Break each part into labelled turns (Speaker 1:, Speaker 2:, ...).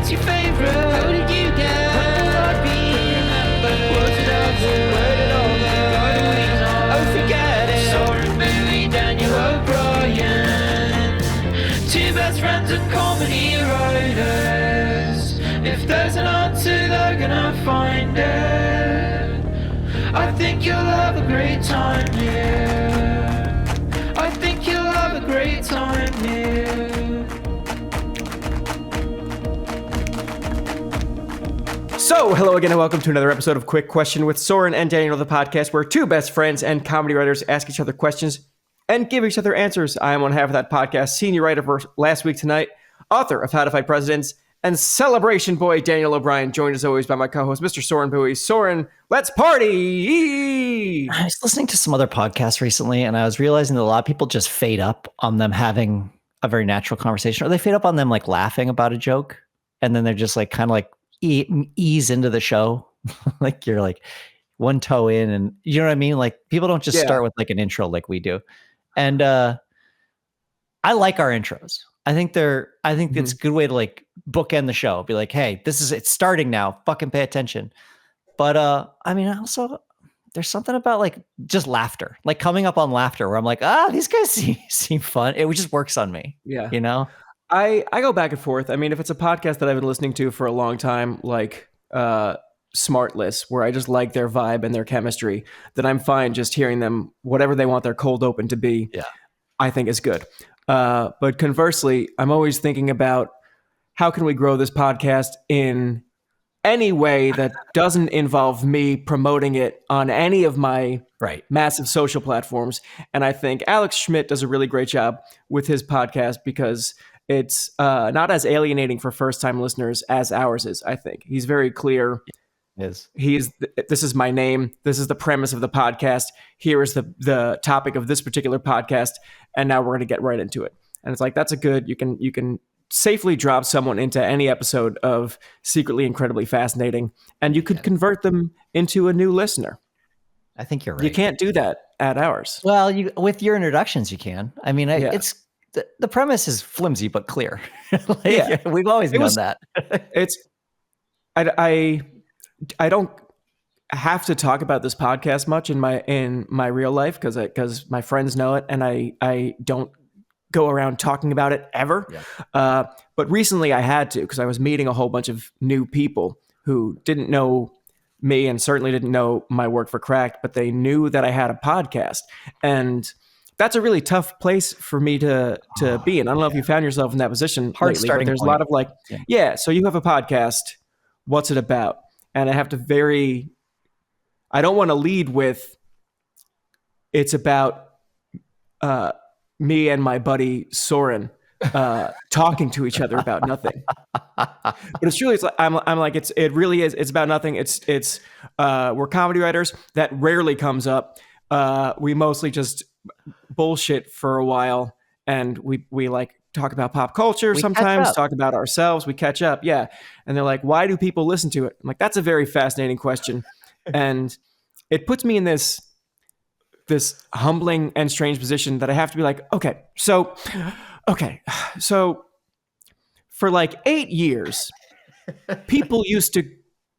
Speaker 1: what's your favorite? How did you get? When will I be remembered? Was it ever? Where did all the other know? Oh, forget it. Soren, Bowie, Daniel O'Brien. Two best friends and comedy writers. If there's an answer, they're gonna find it. I think you'll have a great time here. I think you'll have a great time here.
Speaker 2: So, hello again and welcome to another episode of Quick Question with Soren and Daniel, the podcast where two best friends and comedy writers ask each other questions and give each other answers. I am one half of that podcast, senior writer for Last Week Tonight, author of How to Fight Presidents, and celebration boy Daniel O'Brien, joined as always by my co-host, Mr. Soren Bowie. Soren, let's party!
Speaker 3: I was listening to some other podcasts recently, and I was realizing that a lot of people just fade up on them having a very natural conversation, or they fade up on them like laughing about a joke, and then they're just like kind of like ease into the show. Like you're like one toe in, and you know what I mean? Like people don't just start with like an intro like we do. And I like our intros. I think it's a good way to like bookend the show. Be like, hey, it's starting now. Fucking pay attention. But I mean, also there's something about like just laughter, like coming up on laughter where I'm like, these guys seem fun. It just works on me.
Speaker 2: Yeah.
Speaker 3: You know?
Speaker 2: I go back and forth. I mean, if it's a podcast that I've been listening to for a long time, like Smartless, where I just like their vibe and their chemistry, then I'm fine just hearing them, whatever they want their cold open to be, I think is good. But conversely, I'm always thinking about how can we grow this podcast in any way that doesn't involve me promoting it on any of my massive social platforms. And I think Alex Schmidt does a really great job with his podcast because it's not as alienating for first-time listeners as ours is, I think. He's very clear.
Speaker 3: This
Speaker 2: is my name. This is the premise of the podcast. Here is the topic of this particular podcast. And now we're going to get right into it. And it's like, that's you can safely drop someone into any episode of Secretly Incredibly Fascinating, and you could convert them into a new listener.
Speaker 3: I think you're right.
Speaker 2: You can't do that at ours. Well,
Speaker 3: with your introductions, you can. I mean, it's the premise is flimsy but clear. We've always known that.
Speaker 2: I don't have to talk about this podcast much in my real life because my friends know it, and I don't go around talking about it ever. But recently I had to, because I was meeting a whole bunch of new people who didn't know me and certainly didn't know my work for Cracked, but they knew that I had a podcast. And that's a really tough place for me to be in. I don't know if you found yourself in that position lately, but there's a lot of like, so you have a podcast. What's it about? And I have to I don't want to lead with, it's about me and my buddy Soren talking to each other about nothing. But it's truly, I'm like, it really is. It's about nothing. We're comedy writers. That rarely comes up. We mostly just bullshit for a while, and we like talk about pop culture sometimes, talk about ourselves. We catch up. Yeah. And they're like, why do people listen to it? I'm like, that's a very fascinating question. And it puts me in this humbling and strange position that I have to be like, okay, so for like 8 years, people used to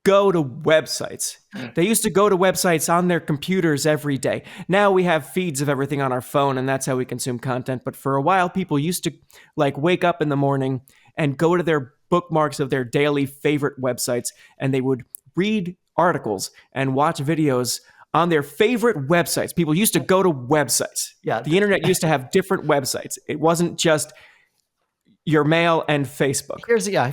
Speaker 2: go to websites. They used to go to websites on their computers every day. Now we have feeds of everything on our phone, and that's how we consume content. But for a while, people used to like wake up in the morning and go to their bookmarks of their daily favorite websites, and they would read articles and watch videos on their favorite websites. People used to go to websites. Yeah. The internet used to have different websites. It wasn't just your mail and Facebook.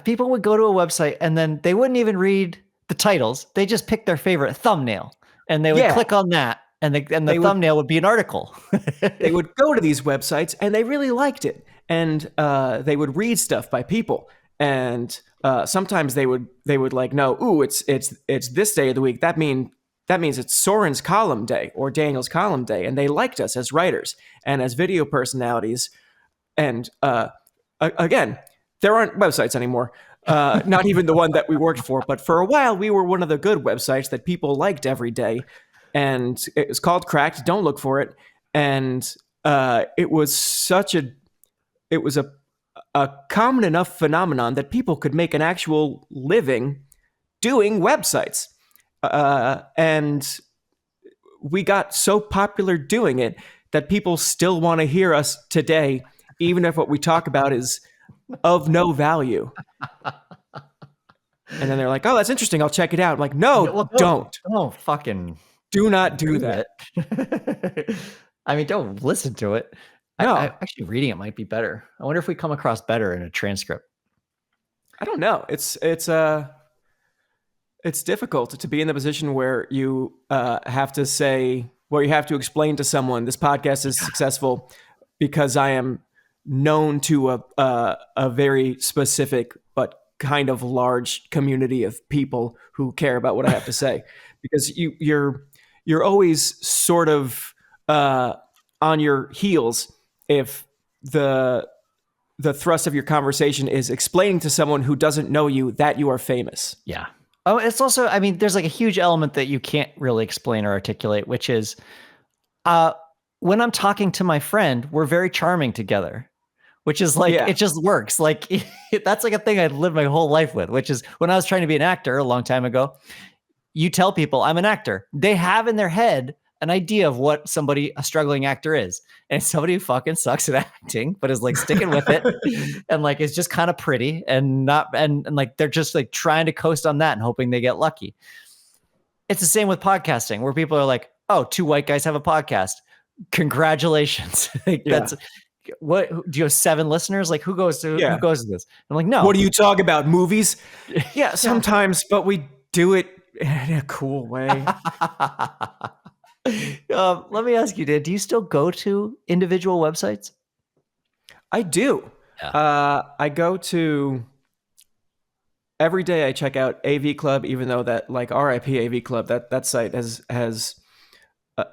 Speaker 3: People would go to a website and then they wouldn't even read the titles. They just picked their favorite thumbnail and they would click on that, and the thumbnail would be an article.
Speaker 2: They would go to these websites and they really liked it. And they would read stuff by people. And sometimes they would like, no, it's this day of the week. That means it's Soren's column day or Daniel's column day. And they liked us as writers and as video personalities. And again, there aren't websites anymore. Not even the one that we worked for. But for a while, we were one of the good websites that people liked every day. And it was called Cracked. Don't look for it. And it was a a common enough phenomenon that people could make an actual living doing websites. And we got so popular doing it that people still want to hear us today, even if what we talk about is of no value. And then they're like, oh, that's interesting. I'll check it out. I'm like, no, don't.
Speaker 3: Don't fucking
Speaker 2: Do not do that.
Speaker 3: I mean, don't listen to it.
Speaker 2: No.
Speaker 3: Actually, reading it might be better. I wonder if we come across better in a transcript.
Speaker 2: I don't know. It's difficult to be in the position where you have to say, where you have to explain to someone this podcast is successful because I am known to a very specific but kind of large community of people who care about what I have to say. Because you're always sort of on your heels if the thrust of your conversation is explaining to someone who doesn't know you that you are famous.
Speaker 3: Yeah. Oh, it's also, I mean, there's like a huge element that you can't really explain or articulate, which is when I'm talking to my friend, we're very charming together, which is like, it just works. Like that's like a thing I'd lived my whole life with, which is when I was trying to be an actor a long time ago, you tell people I'm an actor. They have in their head an idea of what a struggling actor is. And it's somebody who fucking sucks at acting, but is like sticking with it and like is just kind of pretty and not and like they're just like trying to coast on that and hoping they get lucky. It's the same with podcasting where people are like, oh, two white guys have a podcast. Congratulations. Like, that's what do you have 7 listeners? Like who goes to this? I'm like, no.
Speaker 2: What do you talk about? Movies? Yeah, sometimes, but we do it in a cool way.
Speaker 3: Let me ask you, Dan, do you still go to individual websites?
Speaker 2: I do. Yeah. I go to every day. I check out AV Club, even though that like RIP AV Club, that site has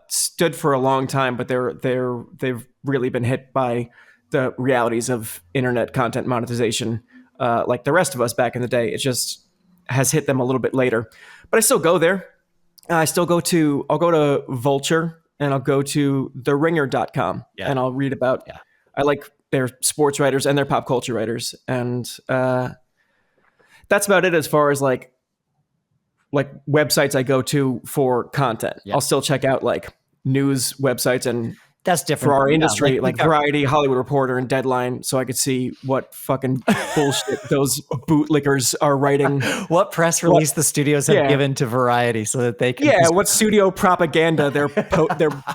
Speaker 2: stood for a long time, but they've really been hit by the realities of internet content monetization, like the rest of us back in the day. It just has hit them a little bit later, but I still go there. I'll go to Vulture and I'll go to theringer.com and I'll read about, I like their sports writers and their pop culture writers. And that's about it as far as like websites I go to for content. I'll still check out like news websites and
Speaker 3: that's different
Speaker 2: for our industry, like Variety, Hollywood Reporter, and Deadline, so I could see what fucking bullshit those bootlickers are writing.
Speaker 3: What press release the studios have given to Variety so that they can...
Speaker 2: Yeah, what studio propaganda they're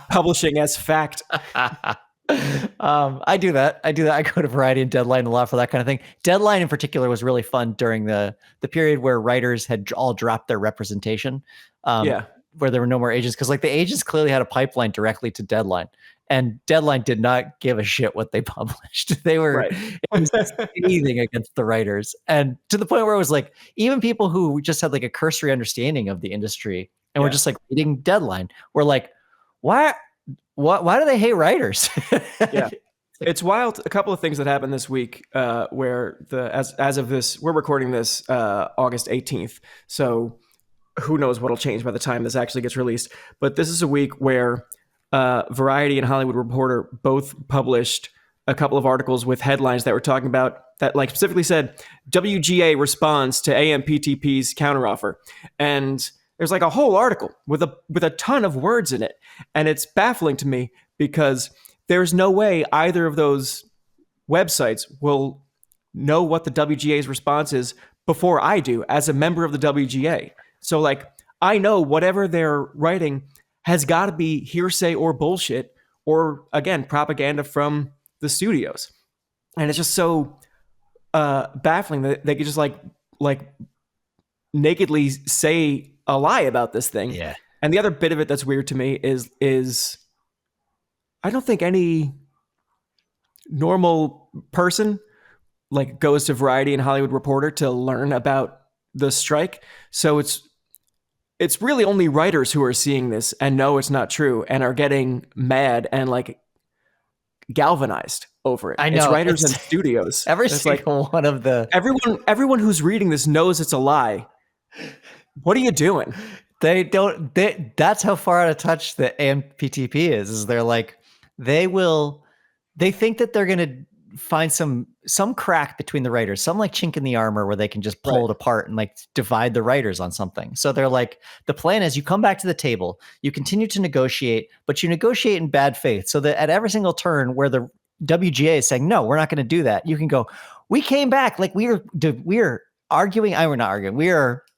Speaker 2: publishing as fact.
Speaker 3: I do that. I go to Variety and Deadline a lot for that kind of thing. Deadline in particular was really fun during the period where writers had all dropped their representation. Where there were no more agents, because like the agents clearly had a pipeline directly to Deadline. And Deadline did not give a shit what they published. They were scathing against the writers. And to the point where it was like, even people who just had like a cursory understanding of the industry and were just like reading Deadline were like, why do they hate writers?
Speaker 2: It's wild. A couple of things that happened this week where as of this, we're recording this August 18th. So who knows what'll change by the time this actually gets released. But this is a week where Variety and Hollywood Reporter both published a couple of articles with headlines that were talking about that, like specifically said WGA responds to AMPTP's counteroffer, and there's like a whole article with a ton of words in it, and it's baffling to me because there's no way either of those websites will know what the WGA's response is before I do as a member of the WGA. So like I know whatever they're writing has got to be hearsay or bullshit or, again, propaganda from the studios. And it's just so baffling that they could just like nakedly say a lie about this thing.
Speaker 3: Yeah.
Speaker 2: And the other bit of it that's weird to me is I don't think any normal person like goes to Variety and Hollywood Reporter to learn about the strike. So it's really only writers who are seeing this and know it's not true and are getting mad and like galvanized over it.
Speaker 3: I know.
Speaker 2: It's writers and studios.
Speaker 3: Every single one of the...
Speaker 2: Everyone who's reading this knows it's a lie. What are you doing?
Speaker 3: That's how far out of touch the AMPTP is they're like, they think that they're going to find some crack between the writers, some like chink in the armor where they can just pull it apart and like divide the writers on something. So they're like, the plan is you come back to the table, you continue to negotiate, but you negotiate in bad faith, so that at every single turn where the WGA is saying, no, we're not going to do that, you can go, we came back, like we're arguing. We're not arguing.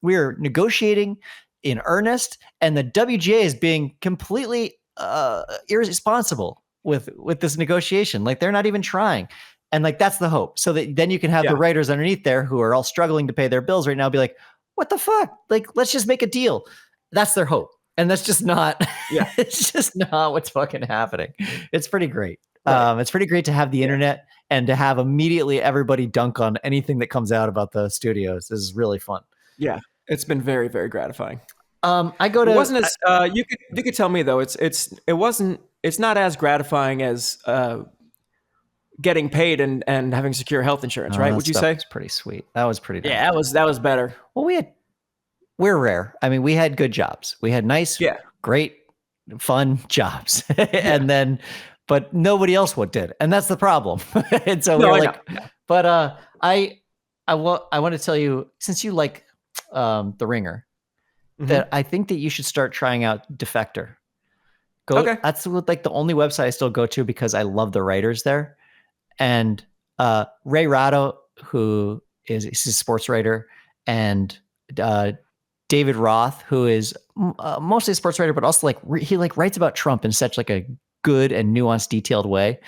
Speaker 3: We're negotiating in earnest, and the WGA is being completely irresponsible with this negotiation. Like they're not even trying. And like, that's the hope. So that then you can have the writers underneath there who are all struggling to pay their bills right now be like, what the fuck? Like, let's just make a deal. That's their hope. And that's just not, it's just not what's fucking happening. It's pretty great. Right. It's pretty great to have the internet and to have immediately everybody dunk on anything that comes out about the studios. This is really fun.
Speaker 2: Yeah. It's been very, very gratifying.
Speaker 3: I go to,
Speaker 2: it wasn't as, you could tell me though, it's not as gratifying as, getting paid and having secure health insurance, right? Would you say?
Speaker 3: It's pretty sweet. That was pretty.
Speaker 2: Yeah, that was better.
Speaker 3: Well, we're rare. I mean, we had good jobs. We had nice, great, fun jobs, and then, but nobody else did, and that's the problem. And so we're like, but I want to tell you, since you like The Ringer, that I think that you should start trying out Defector. That's like the only website I still go to because I love the writers there. And Ray Ratto, who is a sports writer, and David Roth, who is mostly a sports writer, but also like he like writes about Trump in such like a good and nuanced, detailed way.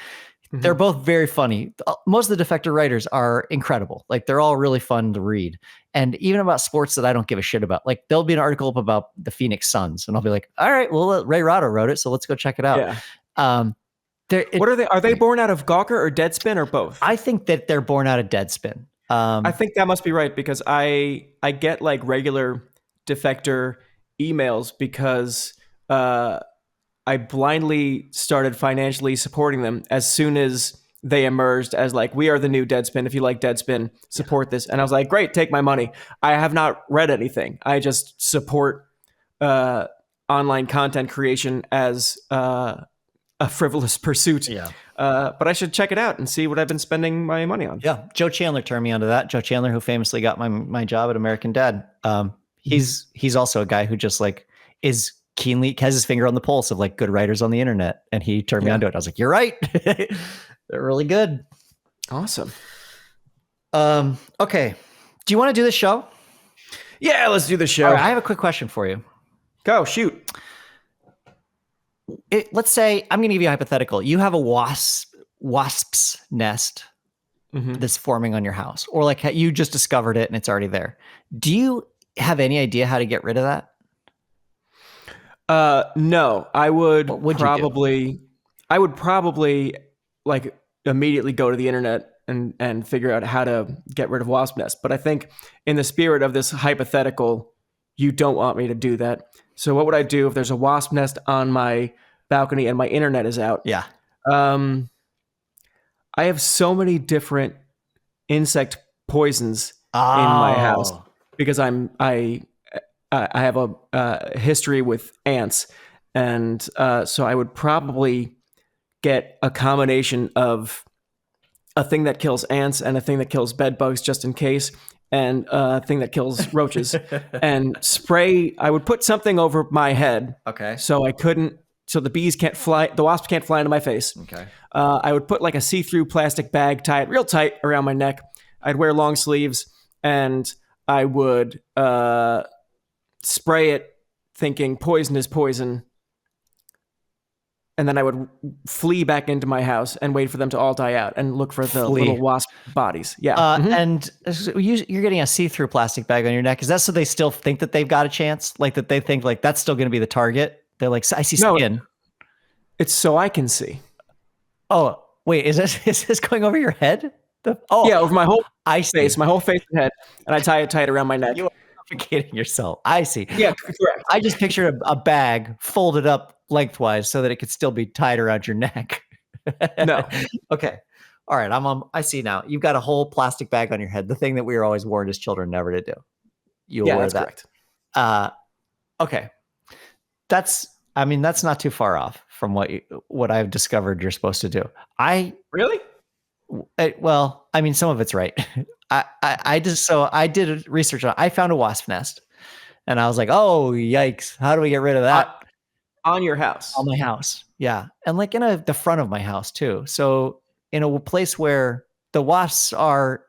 Speaker 3: They're both very funny. Most of the Defector writers are incredible. Like they're all really fun to read. And even about sports that I don't give a shit about. Like there'll be an article up about the Phoenix Suns, and I'll be like, all right, well, Ray Ratto wrote it, so let's go check it out.
Speaker 2: Yeah. What are they? Are they born out of Gawker or Deadspin or both?
Speaker 3: I think that they're born out of Deadspin.
Speaker 2: I think that must be right because I get like regular Defector emails because I blindly started financially supporting them as soon as they emerged as like, we are the new Deadspin. If you like Deadspin, support this. And I was like, great, take my money. I have not read anything. I just support online content creation as a frivolous pursuit. Yeah. But I should check it out and see what I've been spending my money on.
Speaker 3: Yeah. Joe Chandler turned me onto that. Joe Chandler, who famously got my job at American Dad. He's also a guy who just like has his finger on the pulse of like good writers on the internet. And he turned me onto it. I was like, you're right. They're really good.
Speaker 2: Awesome.
Speaker 3: Okay. Do you want to do this show?
Speaker 2: Yeah, let's do the show.
Speaker 3: All right, I have a quick question for you.
Speaker 2: Go, shoot.
Speaker 3: Let's say, I'm going to give you a hypothetical. You have a wasp's nest that's forming on your house, or like you just discovered it and it's already there. Do you have any idea how to get rid of that?
Speaker 2: No, I would probably like immediately go to the internet and figure out how to get rid of wasp nest. But I think in the spirit of this hypothetical, you don't want me to do that. So what would I do if there's a wasp nest on my balcony and my internet is out?
Speaker 3: Yeah.
Speaker 2: I have so many different insect poisons in my house because I have a history with ants. And so I would probably get a combination of a thing that kills ants and a thing that kills bed bugs just in case, and a thing that kills roaches, and spray. I would put something over my head.
Speaker 3: Okay.
Speaker 2: So the bees can't fly, the wasps can't fly into my face.
Speaker 3: Okay.
Speaker 2: I would put like a see-through plastic bag, tie it real tight around my neck. I'd wear long sleeves, and I would spray it thinking poison is poison. And then I would flee back into my house and wait for them to all die out and look for the little wasp bodies. Yeah.
Speaker 3: And you're getting a see-through plastic bag on your neck. Is that so they still think that they've got a chance? Like that they think like that's still going to be the target? They're like, I see skin.
Speaker 2: It's so I can see.
Speaker 3: Oh, wait, is this going over your head?
Speaker 2: Yeah, over my whole face, my whole face and head. And I tie it tight around my neck.
Speaker 3: You are suffocating yourself. I see.
Speaker 2: Yeah, correct.
Speaker 3: I just pictured a bag folded up lengthwise so that it could still be tied around your neck.
Speaker 2: No.
Speaker 3: Okay. All right. I see now. You've got a whole plastic bag on your head. The thing that we were always warned as children never to do. You'll wear that.
Speaker 2: Correct.
Speaker 3: Okay. That's not too far off from what I've discovered you're supposed to do.
Speaker 2: Really?
Speaker 3: Well, I mean, some of it's right. I did research on. I found a wasp nest, and I was like, oh yikes! How do we get rid of that?
Speaker 2: On your house.
Speaker 3: On my house, yeah, and like in the front of my house too. So in a place where the wasps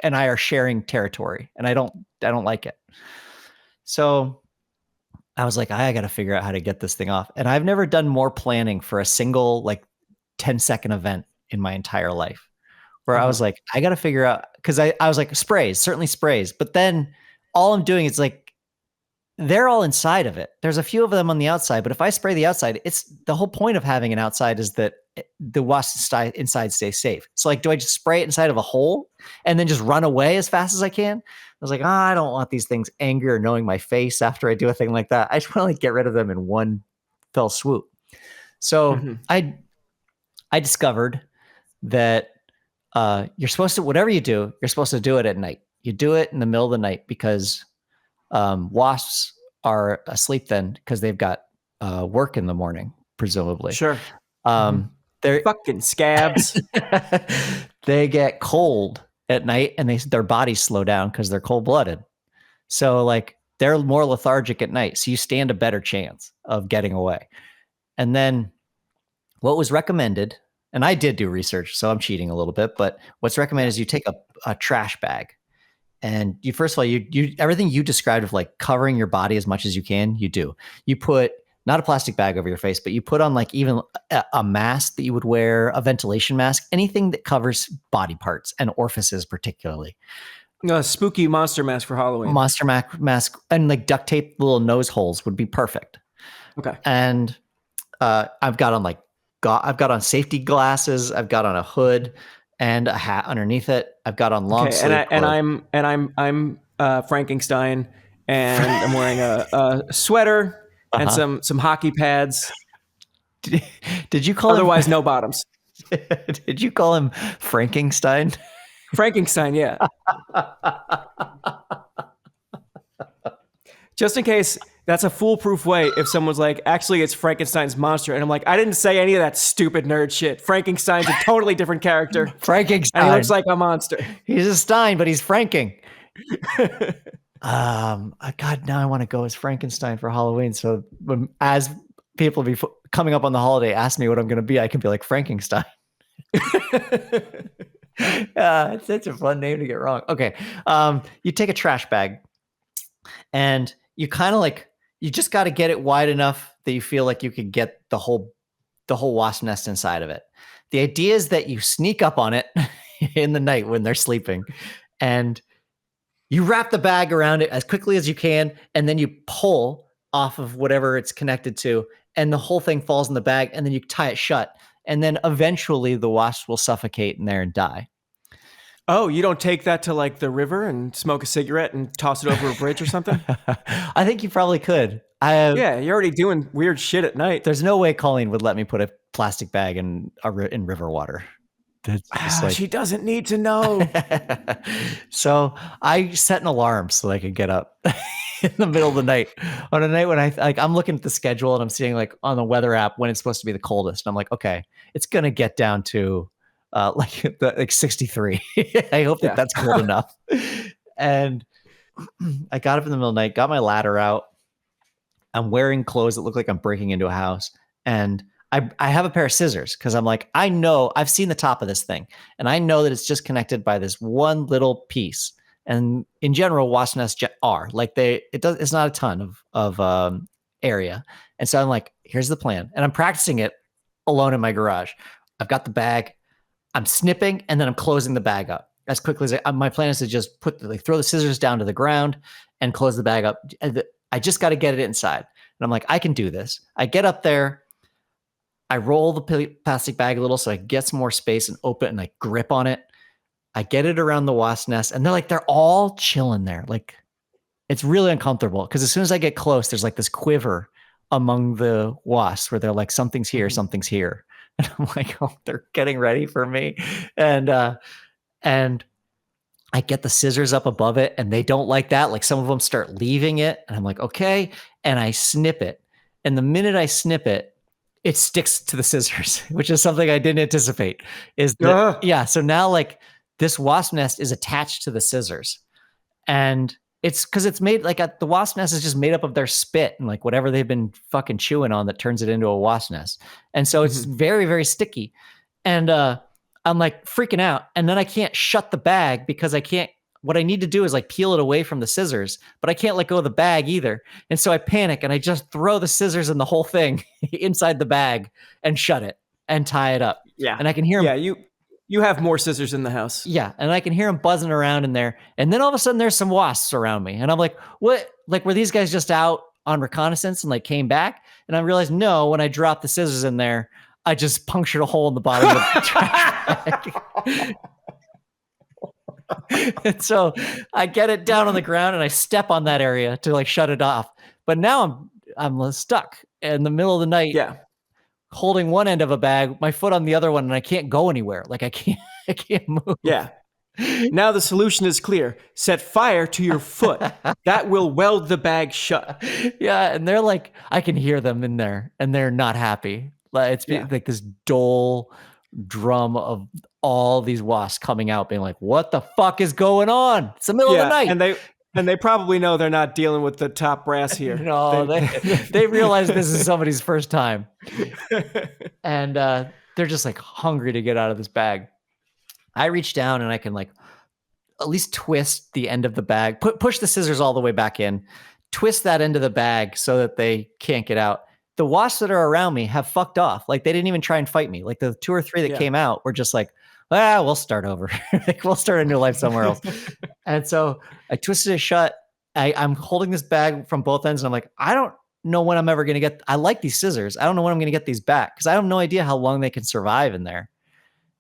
Speaker 3: and I are sharing territory, and I don't like it. So I was like, I got to figure out how to get this thing off. And I've never done more planning for a single like 10-second event in my entire life, where I was like, I got to figure out, because I was like, certainly sprays. But then all I'm doing is like, they're all inside of it. There's a few of them on the outside, but if I spray the outside, it's the whole point of having an outside is that the wasps inside stay safe. So like, do I just spray it inside of a hole and then just run away as fast as I can? I was like, I don't want these things angry or knowing my face after I do a thing like that. I just want to like get rid of them in one fell swoop. So I discovered that you're supposed to, whatever you do, you're supposed to do it at night. You do it in the middle of the night because wasps are asleep then because they've got work in the morning, presumably.
Speaker 2: Sure.
Speaker 3: They're
Speaker 2: fucking scabs.
Speaker 3: They get cold at night and their bodies slow down because they're cold-blooded. So like they're more lethargic at night. So you stand a better chance of getting away. And then what was recommended, and I did do research, so I'm cheating a little bit, but what's recommended is you take a trash bag. And you, first of all, you everything you described of like covering your body as much as you can, you do. You put not a plastic bag over your face, but you put on like even a mask that you would wear, a ventilation mask, anything that covers body parts and orifices particularly.
Speaker 2: A spooky monster mask for Halloween.
Speaker 3: Monster mask and like duct tape little nose holes would be perfect.
Speaker 2: Okay.
Speaker 3: And I've got on safety glasses. I've got on a hood and a hat underneath it. I've got on long sleeve clothes.
Speaker 2: and I'm Frankenstein, and I'm wearing a sweater and some hockey pads.
Speaker 3: Did you call
Speaker 2: otherwise no bottoms?
Speaker 3: Did you call him Frankenstein?
Speaker 2: Frankenstein, yeah. Just in case that's a foolproof way if someone's like, actually, it's Frankenstein's monster. And I'm like, I didn't say any of that stupid nerd shit. Frankenstein's a totally different character.
Speaker 3: Frankenstein.
Speaker 2: And he looks like a monster.
Speaker 3: He's a Stein, but he's Franking. God, now I want to go as Frankenstein for Halloween. So as people be coming up on the holiday, ask me what I'm going to be, I can be like Frankenstein. It's such a fun name to get wrong. Okay. You take a trash bag and you kind of like, you just got to get it wide enough that you feel like you could get the whole wasp nest inside of it. The idea is that you sneak up on it in the night when they're sleeping and you wrap the bag around it as quickly as you can. And then you pull off of whatever it's connected to and the whole thing falls in the bag and then you tie it shut. And then eventually the wasps will suffocate in there and die.
Speaker 2: Oh, you don't take that to like the river and smoke a cigarette and toss it over a bridge or something?
Speaker 3: I think you probably could.
Speaker 2: Yeah, you're already doing weird shit at night.
Speaker 3: There's no way Colleen would let me put a plastic bag in river water.
Speaker 2: She doesn't need to know.
Speaker 3: So I set an alarm so I could get up in the middle of the night. On a night when I'm looking at the schedule and I'm seeing like on the weather app when it's supposed to be the coldest. And I'm like, okay, it's gonna get down to like 63. I hope that's cold enough. And I got up in the middle of the night, got my ladder out. I'm wearing clothes that look like I'm breaking into a house. And I have a pair of scissors because I'm like, I know I've seen the top of this thing and I know that it's just connected by this one little piece. And in general, wasp nests are like it's not a ton of area. And so I'm like, here's the plan. And I'm practicing it alone in my garage. I've got the bag. I'm snipping and then I'm closing the bag up as quickly as my plan is to just throw the scissors down to the ground and close the bag up. I just got to get it inside. And I'm like, I can do this. I get up there. I roll the plastic bag a little so I get some more space and open it and I grip on it. I get it around the wasp nest and they're all chilling there. Like it's really uncomfortable because as soon as I get close, there's like this quiver among the wasps where they're like, something's here, something's here. And I'm like, oh, they're getting ready for me. And I get the scissors up above it and they don't like that. Like some of them start leaving it and I'm like, okay. And I snip it. And the minute I snip it, it sticks to the scissors, which is something I didn't anticipate. So now like this wasp nest is attached to the scissors, and it's because it's made like the wasp nest is just made up of their spit and like whatever they've been fucking chewing on that turns it into a wasp nest. And so it's very, very sticky. And I'm like freaking out. And then I can't shut the bag because what I need to do is like peel it away from the scissors, but I can't let go of the bag either. And so I panic and I just throw the scissors and the whole thing inside the bag and shut it and tie it up.
Speaker 2: Yeah.
Speaker 3: And I can hear them.
Speaker 2: Yeah, you have more scissors in the house.
Speaker 3: Yeah. And I can hear them buzzing around in there. And then all of a sudden there's some wasps around me. And I'm like, what? Like, were these guys just out on reconnaissance and like came back? And I realized, no, when I dropped the scissors in there, I just punctured a hole in the bottom of the trash bag. And so I get it down on the ground and I step on that area to like shut it off. But now I'm stuck in the middle of the night.
Speaker 2: Yeah.
Speaker 3: Holding one end of a bag, my foot on the other one, and I can't go anywhere. Like I can't move.
Speaker 2: Yeah. Now the solution is clear. Set fire to your foot. That will weld the bag shut.
Speaker 3: Yeah, and they're like, I can hear them in there, and they're not happy. Like it's like this dull drum of all these wasps coming out, being like, "What the fuck is going on? It's the middle of the night."
Speaker 2: And they probably know they're not dealing with the top brass here.
Speaker 3: No, they realize this is somebody's first time. And they're just like hungry to get out of this bag. I reach down and I can like at least twist the end of the bag, push the scissors all the way back in, twist that end of the bag so that they can't get out. The wasps that are around me have fucked off. Like they didn't even try and fight me. Like the 2 or 3 that came out were just like, we'll start over. Like we'll start a new life somewhere else. And so I twisted it shut. I'm holding this bag from both ends and I'm like, I don't know when I'm ever going to I like these scissors. I don't know when I'm going to get these back because I have no idea how long they can survive in there.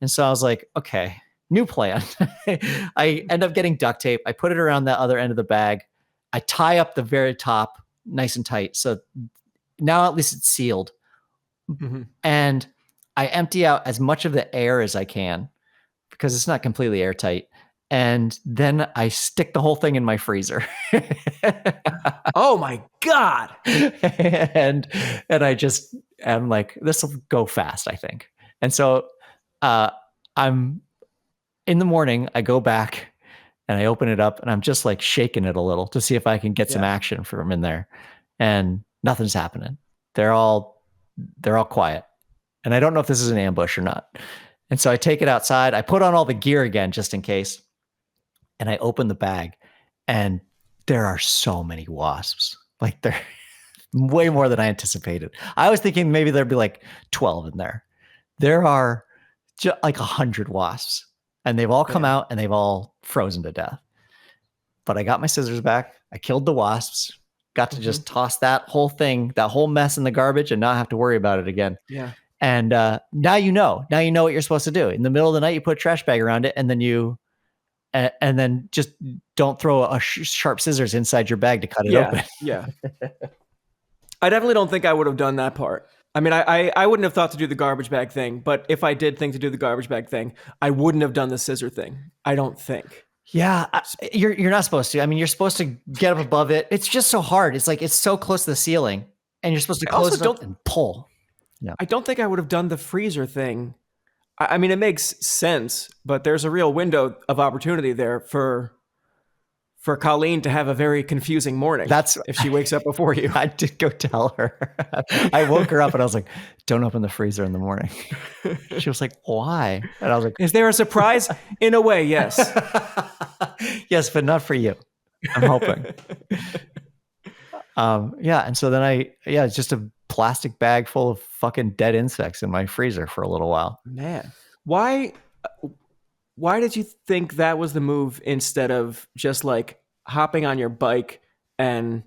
Speaker 3: And so I was like, okay, new plan. I end up getting duct tape. I put it around that other end of the bag. I tie up the very top nice and tight. So now at least it's sealed. Mm-hmm. And I empty out as much of the air as I can because it's not completely airtight. And then I stick the whole thing in my freezer.
Speaker 2: Oh my God.
Speaker 3: And I just am like, this will go fast, I think. And so I'm in the morning, I go back and I open it up and I'm just like shaking it a little to see if I can get some action from in there. And nothing's happening. They're all quiet. And I don't know if this is an ambush or not. And so I take it outside. I put on all the gear again, just in case. And I open the bag and there are so many wasps. Like they're way more than I anticipated. I was thinking maybe there'd be like 12 in there. There are like 100 wasps and they've all come out and they've all frozen to death. But I got my scissors back. I killed the wasps, got to just toss that whole thing, that whole mess in the garbage and not have to worry about it again.
Speaker 2: Yeah.
Speaker 3: And now you know what you're supposed to do. In the middle of the night, you put a trash bag around it and then just don't throw a sharp scissors inside your bag to cut it open.
Speaker 2: Yeah. I definitely don't think I would have done that part. I mean, I wouldn't have thought to do the garbage bag thing, but if I did think to do the garbage bag thing, I wouldn't have done the scissor thing. I don't think.
Speaker 3: Yeah, you're not supposed to. I mean, you're supposed to get up above it. It's just so hard. It's like it's so close to the ceiling, and you're supposed to close it up and pull.
Speaker 2: Yeah. I don't think I would have done the freezer thing. I mean, it makes sense, but there's a real window of opportunity there for Colleen to have a very confusing morning.
Speaker 3: That's
Speaker 2: if she wakes up before you.
Speaker 3: I did go tell her. I woke her up and I was like, don't open the freezer in the morning. She was like, why? And I was like,
Speaker 2: is there a surprise? In a way, yes.
Speaker 3: Yes, but not for you. I'm hoping. And so then it's just a plastic bag full of fucking dead insects in my freezer for a little while.
Speaker 2: Man, why did you think that was the move instead of just like hopping on your bike and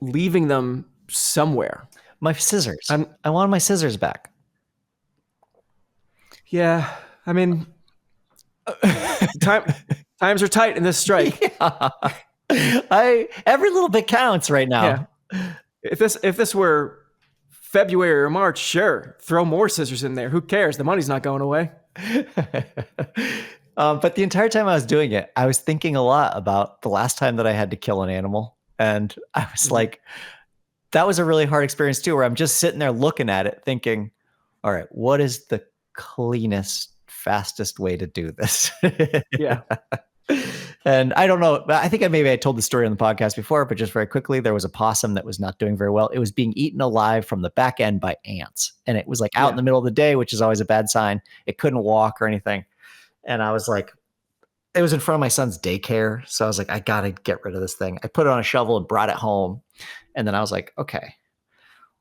Speaker 2: leaving them somewhere?
Speaker 3: My scissors. I wanted my scissors back.
Speaker 2: Yeah, I mean, times are tight in this strike.
Speaker 3: Yeah. Every little bit counts right now.
Speaker 2: Yeah. If this were February or March, sure, throw more scissors in there. Who cares? The money's not going away.
Speaker 3: But the entire time I was doing it, I was thinking a lot about the last time that I had to kill an animal. And I was like, that was a really hard experience too, where I'm just sitting there looking at it thinking, all right, what is the cleanest, fastest way to do this?
Speaker 2: Yeah.
Speaker 3: And I don't know, I think I told the story on the podcast before, but just very quickly, there was a possum that was not doing very well. It was being eaten alive from the back end by ants. And it was like out in the middle of the day, which is always a bad sign. It couldn't walk or anything. And I was like, it was in front of my son's daycare. So I was like, I got to get rid of this thing. I put it on a shovel and brought it home. And then I was like, okay,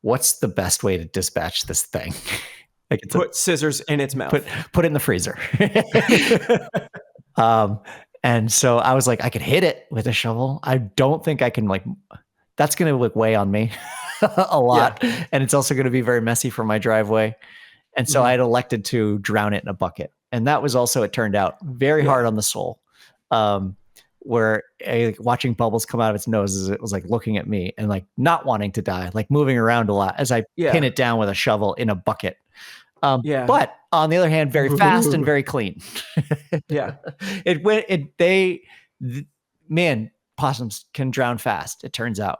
Speaker 3: what's the best way to dispatch this thing? Like
Speaker 2: put scissors in its mouth.
Speaker 3: Put it in the freezer. And so I was like, I could hit it with a shovel. I don't think I can that's going to weigh on me a lot. Yeah. And it's also going to be very messy for my driveway. And so I had elected to drown it in a bucket. And that was also, it turned out, very hard on the soul. Where watching bubbles come out of its nose as it was like looking at me and like not wanting to die, like moving around a lot as I pin it down with a shovel in a bucket. But on the other hand, very fast and very clean.
Speaker 2: Yeah.
Speaker 3: Possums can drown fast, it turns out.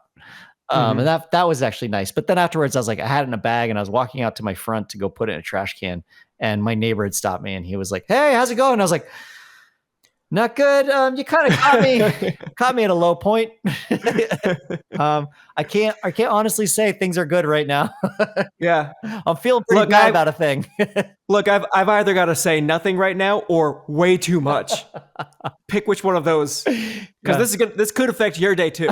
Speaker 3: And that was actually nice. But then afterwards, I was like, I had it in a bag and I was walking out to my front to go put it in a trash can. And my neighbor had stopped me and he was like, hey, how's it going? And I was like, not good. You kind of caught me at a low point. I can't honestly say things are good right now.
Speaker 2: Yeah.
Speaker 3: I'm feeling pretty bad about a thing.
Speaker 2: Look, I've either got to say nothing right now or way too much. Pick which one of those, because this could affect your day too.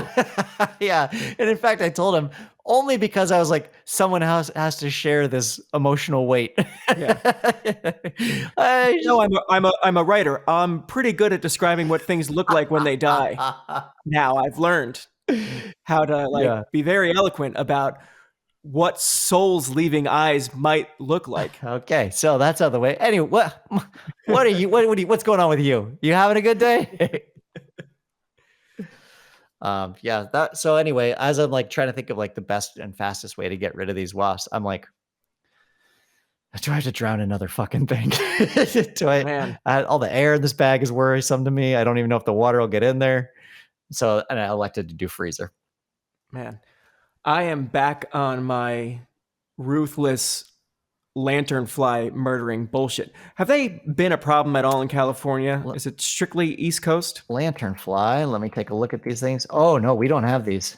Speaker 3: Yeah. And in fact, I told him only because I was like, someone has to share this emotional weight.
Speaker 2: Yeah. I'm a writer. I'm pretty good at describing what things look like when they die. Now I've learned how to be very eloquent about what souls leaving eyes might look like.
Speaker 3: Okay, so that's out of the way. Anyway, what's going on with you? You having a good day? So anyway, as I'm like trying to think of like the best and fastest way to get rid of these wasps, I'm like, do I have to drown another fucking thing? All the air in this bag is worrisome to me. I don't even know if the water will get in there. So, and I elected to do freezer.
Speaker 2: Man, I am back on my ruthless lanternfly murdering bullshit. Have they been a problem at all in California? Is it strictly East Coast?
Speaker 3: Lanternfly. Let me take a look at these things. Oh no, we don't have these.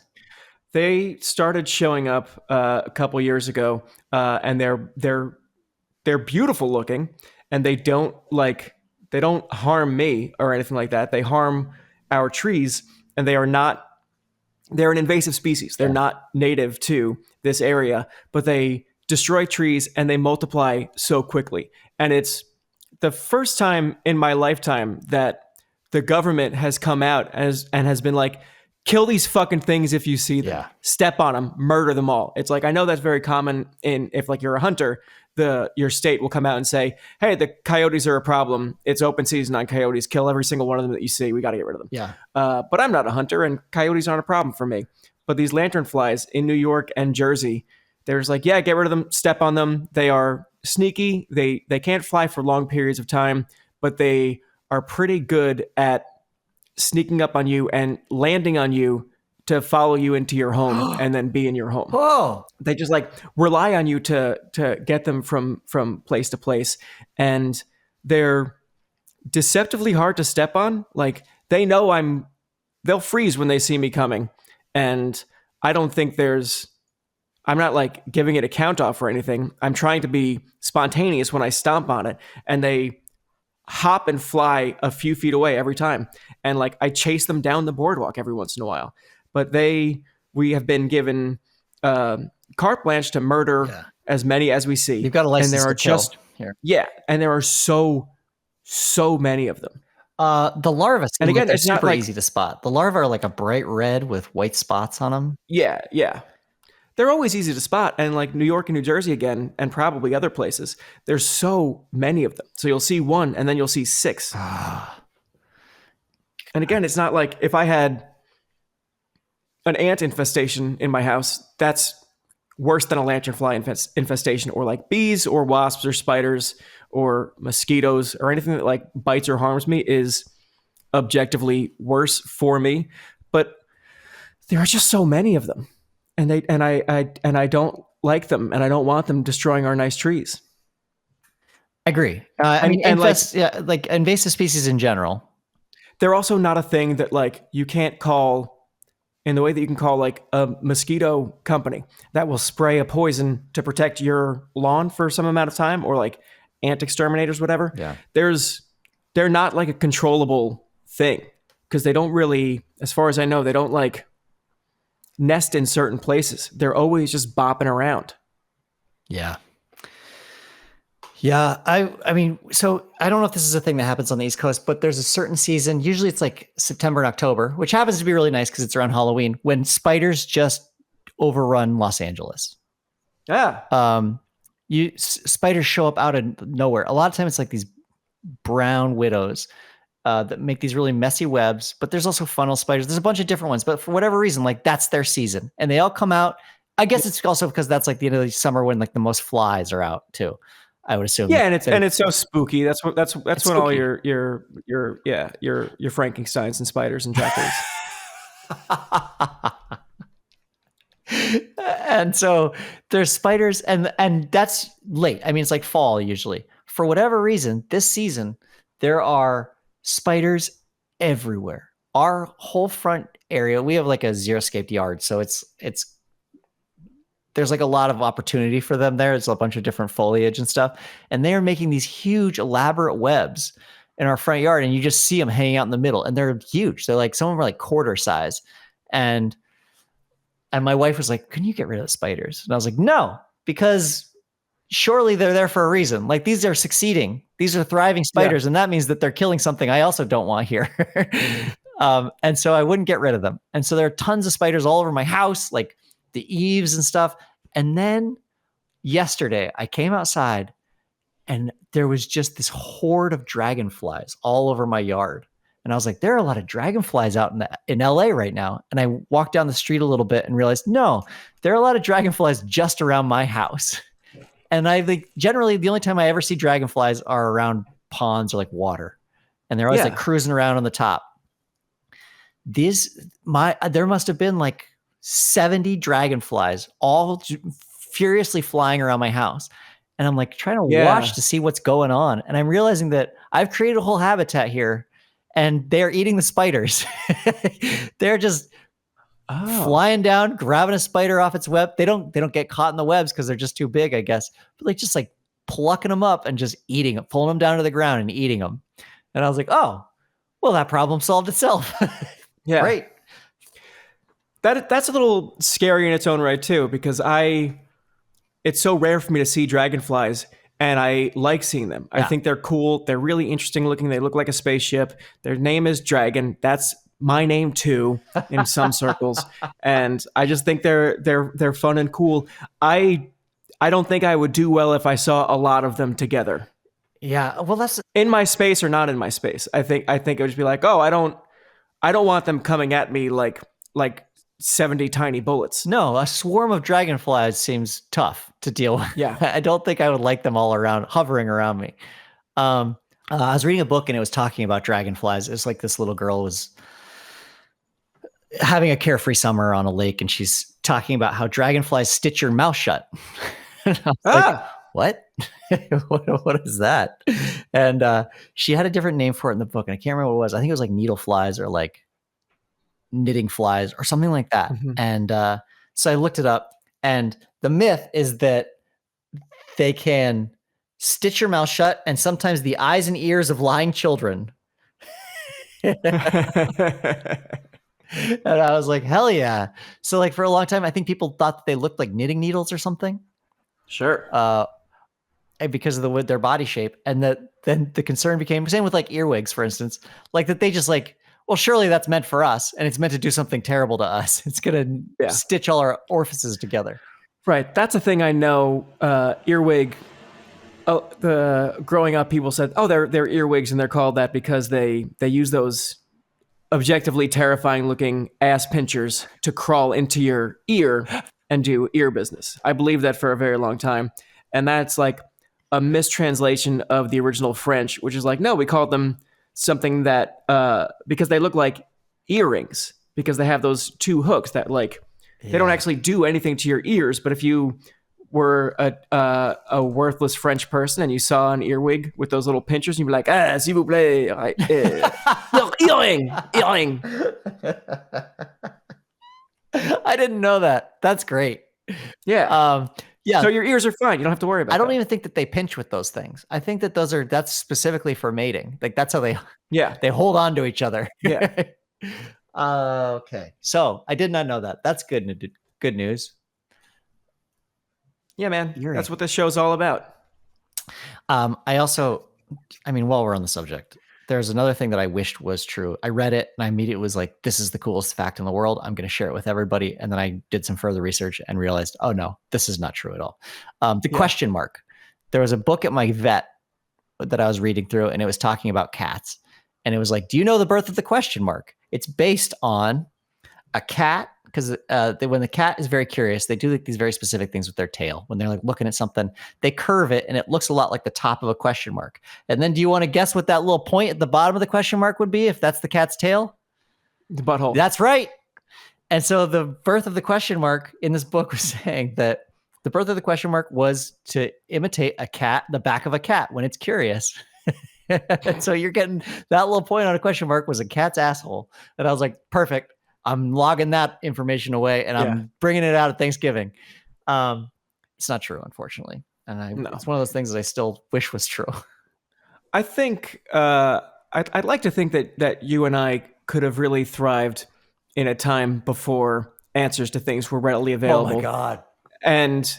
Speaker 2: They started showing up a couple years ago, and they're beautiful looking, and they don't harm me or anything like that. They harm our trees, and they're an invasive species. They're not native to this area, but they destroy trees and they multiply so quickly. And it's the first time in my lifetime that the government has come out and has been like, kill these fucking things if you see them. Step on them, murder them all. It's like, I know that's very common if like you're a hunter, your state will come out and say, hey, the coyotes are a problem. It's open season on coyotes. Kill every single one of them that you see. We got to get rid of them.
Speaker 3: Yeah.
Speaker 2: But I'm not a hunter and coyotes aren't a problem for me. But these lanternflies in New York and Jersey, there's like, get rid of them, step on them. They are sneaky. They can't fly for long periods of time, but they are pretty good at sneaking up on you and landing on you to follow you into your home and then be in your home.
Speaker 3: Oh,
Speaker 2: they just like rely on you to get them from place to place. And they're deceptively hard to step on. Like they know they'll freeze when they see me coming. And I don't think I'm not like giving it a count off or anything. I'm trying to be spontaneous when I stomp on it, and they hop and fly a few feet away every time. And like I chase them down the boardwalk every once in a while. But we have been given carte blanche to murder as many as we see.
Speaker 3: You've got a license
Speaker 2: and there are
Speaker 3: to kill
Speaker 2: just
Speaker 3: here.
Speaker 2: Yeah, and there are so many of them.
Speaker 3: The larvae,
Speaker 2: and again, it's
Speaker 3: super
Speaker 2: not like,
Speaker 3: easy to spot. The larvae are like a bright red with white spots on them.
Speaker 2: Yeah. They're always easy to spot. And like New York and New Jersey again, and probably other places, there's so many of them. So you'll see one and then you'll see 6. And again, it's not like if I had an ant infestation in my house, that's worse than a lanternfly infestation, or like bees or wasps or spiders or mosquitoes or anything that like bites or harms me is objectively worse for me. But there are just so many of them. I don't like them, and I don't want them destroying our nice trees.
Speaker 3: I agree. I mean, like invasive species in general.
Speaker 2: They're also not a thing that like you can't call in the way that you can call like a mosquito company that will spray a poison to protect your lawn for some amount of time, or like ant exterminators, whatever.
Speaker 3: Yeah.
Speaker 2: They're not like a controllable thing because they don't really, as far as I know, they don't like nest in certain places. They're always just bopping around.
Speaker 3: Yeah. Yeah, I mean, so I don't know if this is a thing that happens on the East Coast, but there's a certain season, usually it's like September and October, which happens to be really nice because it's around Halloween, when spiders just overrun Los Angeles.
Speaker 2: Yeah.
Speaker 3: Spiders show up out of nowhere. A lot of times it's like these brown widows that make these really messy webs, but there's also funnel spiders. There's a bunch of different ones, but for whatever reason, like that's their season, and they all come out. I guess it's also because that's like the end of the summer when like the most flies are out too. I would assume.
Speaker 2: Yeah, and it's so spooky. That's when
Speaker 3: spooky.
Speaker 2: all your Frankensteins and spiders and Dracula's.
Speaker 3: And so there's spiders, and that's late. I mean, it's like fall usually. For whatever reason, this season there are spiders everywhere. Our whole front area, we have like a xeriscaped yard, so it's there's like a lot of opportunity for them there. It's a bunch of different foliage and stuff. And they are making these huge, elaborate webs in our front yard. And you just see them hanging out in the middle. And they're huge. They're like, some of them are like quarter size. And my wife was like, can you get rid of the spiders? And I was like, no, because surely they're there for a reason. Like, these are succeeding. These are thriving spiders. Yeah. And that means that they're killing something I also don't want here. And so I wouldn't get rid of them. And so there are tons of spiders all over my house, like the eaves and stuff. And then yesterday I came outside and there was just this horde of dragonflies all over my yard. And I was like, there are a lot of dragonflies out in LA right now. And I walked down the street a little bit and realized, no, there are a lot of dragonflies just around my house. And I think generally the only time I ever see dragonflies are around ponds or like water. And they're always like cruising around on the top. There must have been like 70 dragonflies all furiously flying around my house. And I'm like trying to watch to see what's going on. And I'm realizing that I've created a whole habitat here and they're eating the spiders. They're just flying down, grabbing a spider off its web. They don't get caught in the webs because they're just too big, I guess. But like just like plucking them up and just eating them, pulling them down to the ground and eating them. And I was like, oh, well, that problem solved itself.
Speaker 2: Yeah.
Speaker 3: Great.
Speaker 2: That's a little scary in its own right too, because it's so rare for me to see dragonflies, and I like seeing them. Yeah. I think they're cool. They're really interesting looking. They look like a spaceship. Their name is Dragon. That's my name too in some circles. And I just think they're fun and cool. I don't think I would do well if I saw a lot of them together.
Speaker 3: Yeah. Well, that's
Speaker 2: in my space or not in my space. I think it would just be like, oh, I don't want them coming at me like 70 tiny bullets.
Speaker 3: No, a swarm of dragonflies seems tough to deal with.
Speaker 2: Yeah.
Speaker 3: I don't think I would like them all around, hovering around me. I was reading a book and it was talking about dragonflies. It's like this little girl was having a carefree summer on a lake and she's talking about how dragonflies stitch your mouth shut. And I was like, what? What is that? And she had a different name for it in the book and I can't remember what it was. I think it was like needle flies or like knitting flies or something like that. Mm-hmm. And so I looked it up, and the myth is that they can stitch your mouth shut and sometimes the eyes and ears of lying children. And I was like, hell yeah. So like for a long time, I think people thought that they looked like knitting needles or something.
Speaker 2: Sure.
Speaker 3: Because of their body shape. And then the concern became, same with like earwigs, for instance, like that they just like, well, surely that's meant for us, and it's meant to do something terrible to us. It's going to stitch all our orifices together.
Speaker 2: Right. That's a thing I know. Earwig. Growing up, people said, "Oh, they're earwigs, and they're called that because they use those objectively terrifying-looking ass pinchers to crawl into your ear and do ear business." I believed that for a very long time, and that's like a mistranslation of the original French, which is like, no, we called them something that because they look like earrings because they have those two hooks that like They don't actually do anything to your ears, but if you were a worthless French person and you saw an earwig with those little pinchers, you'd be like, s'il vous plaît, earring.
Speaker 3: I didn't know that. That's great.
Speaker 2: Yeah.
Speaker 3: Yeah.
Speaker 2: So your ears are fine. You don't have to worry about it.
Speaker 3: I don't even think that they pinch with those things. I think that that's specifically for mating. Like that's how they hold on to each other.
Speaker 2: Yeah.
Speaker 3: Okay. So I did not know that. That's good news.
Speaker 2: Yeah, man. That's what this show's all about.
Speaker 3: While we're on the subject, there's another thing that I wished was true. I read it and I immediately was like, this is the coolest fact in the world. I'm going to share it with everybody. And then I did some further research and realized, oh no, this is not true at all. Question mark. There was a book at my vet that I was reading through and it was talking about cats. And it was like, do you know the birth of the question mark? It's based on a cat. Because when the cat is very curious, they do like these very specific things with their tail. When they're like looking at something, they curve it and it looks a lot like the top of a question mark. And then do you want to guess what that little point at the bottom of the question mark would be if that's the cat's tail?
Speaker 2: The butthole.
Speaker 3: That's right. And so the birth of the question mark in this book was saying that the birth of the question mark was to imitate the back of a cat when it's curious. So you're getting that little point on a question mark was a cat's asshole. And I was like, perfect. I'm logging that information away and I'm bringing it out at Thanksgiving. It's not true, unfortunately. And it's one of those things that I still wish was true.
Speaker 2: I think I'd like to think that you and I could have really thrived in a time before answers to things were readily available.
Speaker 3: Oh my God.
Speaker 2: And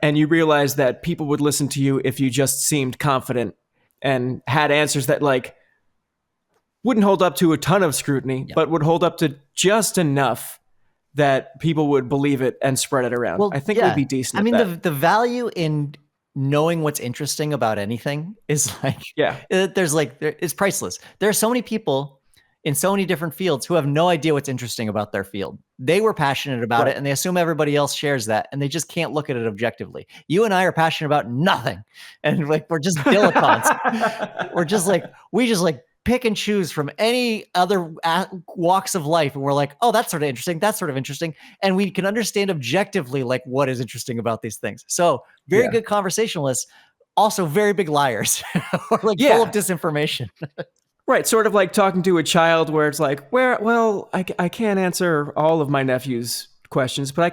Speaker 2: you realize that people would listen to you if you just seemed confident and had answers that like wouldn't hold up to a ton of scrutiny, but would hold up to just enough that people would believe it and spread it around. Well, I think we'd be decent.
Speaker 3: I mean, the value in knowing what's interesting about anything is like, it's priceless. There are so many people in so many different fields who have no idea what's interesting about their field. They were passionate about it and they assume everybody else shares that and they just can't look at it objectively. You and I are passionate about nothing. And like, we're just dilettantes. we just pick and choose from any other walks of life. And we're like, oh, that's sort of interesting. That's sort of interesting. And we can understand objectively, like what is interesting about these things. So very good conversationalists, also very big liars or like full of disinformation.
Speaker 2: Right. Sort of like talking to a child where it's like, I can't answer all of my nephew's questions, but I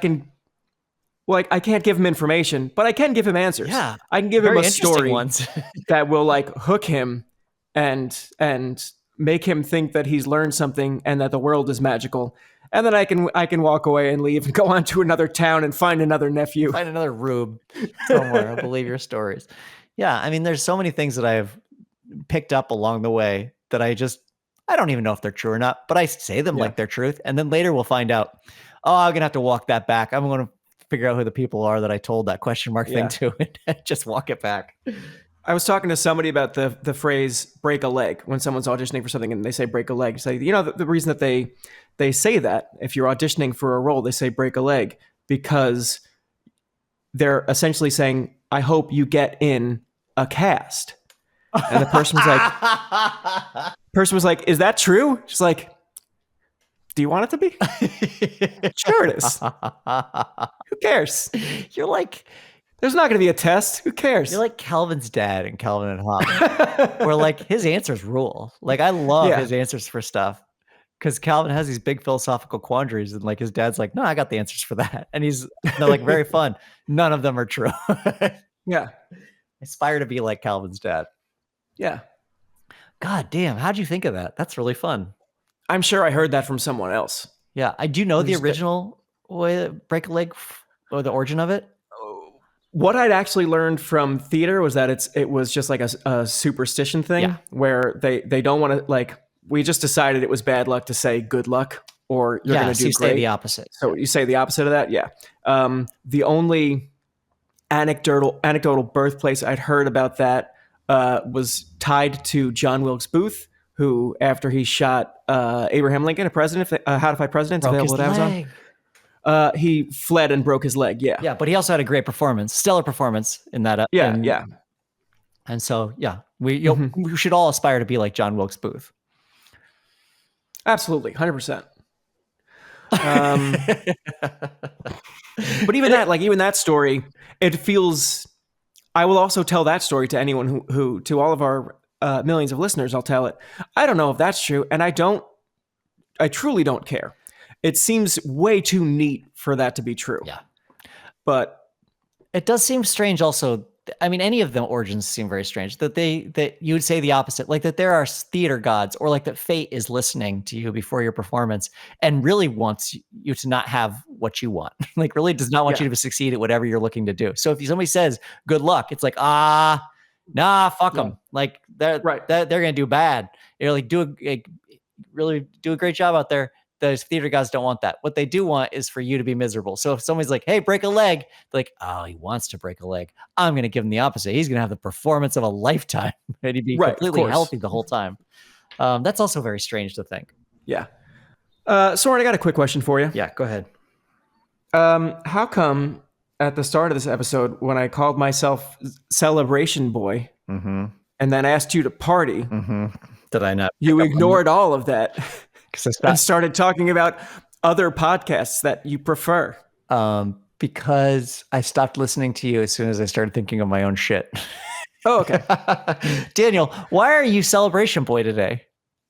Speaker 2: can't give him information, but I can give him answers.
Speaker 3: Yeah.
Speaker 2: I can give him a story that will like hook him and make him think that he's learned something and that the world is magical. And then I can walk away and leave and go on to another town and find another nephew.
Speaker 3: Find another rube somewhere. I'll believe your stories. Yeah. I mean, there's so many things that I've picked up along the way that I don't even know if they're true or not, but I say them like they're truth. And then later we'll find out, I'm going to have to walk that back. I'm going to figure out who the people are that I told that question mark thing to and just walk it back.
Speaker 2: I was talking to somebody about the phrase break a leg when someone's auditioning for something and they say break a leg. Say, the reason that they say that if you're auditioning for a role, they say break a leg because they're essentially saying, I hope you get in a cast. And the person was like, is that true? She's like, do you want it to be? Sure it is. Who cares?
Speaker 3: You're like,
Speaker 2: there's not going to be a test. Who cares?
Speaker 3: You're like Calvin's dad in Calvin and Hobbes, where like his answers rule. Like I love his answers for stuff because Calvin has these big philosophical quandaries and like his dad's like, no, I got the answers for that. And they're like very fun. None of them are true.
Speaker 2: Yeah.
Speaker 3: Aspire to be like Calvin's dad.
Speaker 2: Yeah.
Speaker 3: God damn. How'd you think of that? That's really fun.
Speaker 2: I'm sure I heard that from someone else.
Speaker 3: Yeah. I do know the original way break a leg or the origin of it.
Speaker 2: What I'd actually learned from theater was that it was just like a superstition thing where they don't want to like, we just decided it was bad luck to say good luck or you're going to do
Speaker 3: great.
Speaker 2: Say
Speaker 3: the opposite.
Speaker 2: So you say the opposite of that. Yeah. The only anecdotal birthplace I'd heard about that was tied to John Wilkes Booth, who after he shot Abraham Lincoln, a president, How to Fight Presidents, available at Amazon. He fled and broke his leg. Yeah.
Speaker 3: Yeah. But he also had a great performance, stellar performance in that.
Speaker 2: Yeah.
Speaker 3: And so, we should all aspire to be like John Wilkes Booth.
Speaker 2: Absolutely. 100%. But even that story, it feels. I will also tell that story to anyone who to all of our millions of listeners. I'll tell it. I don't know if that's true, and I truly don't care. It seems way too neat for that to be true.
Speaker 3: Yeah.
Speaker 2: But
Speaker 3: it does seem strange also. I mean, any of the origins seem very strange that you would say the opposite, like that there are theater gods, or like that fate is listening to you before your performance and really wants you to not have what you want. Like really does not want you to succeed at whatever you're looking to do. So if somebody says good luck, it's like, nah, fuck them. Like they're going to do bad. You're like, really do a great job out there. Those theater guys don't want that. What they do want is for you to be miserable. So if somebody's like, hey, break a leg, they're like, oh, he wants to break a leg. I'm going to give him the opposite. He's going to have the performance of a lifetime. And he'd be completely healthy the whole time. That's also very strange to think.
Speaker 2: Yeah. Soren, I got a quick question for you.
Speaker 3: Yeah, go ahead.
Speaker 2: How come at the start of this episode, when I called myself Celebration Boy and then asked you to party,
Speaker 3: did I not?
Speaker 2: You ignored all of that.
Speaker 3: And
Speaker 2: started talking about other podcasts that you prefer.
Speaker 3: Because I stopped listening to you as soon as I started thinking of my own shit.
Speaker 2: Oh, okay.
Speaker 3: Daniel, why are you Celebration Boy today?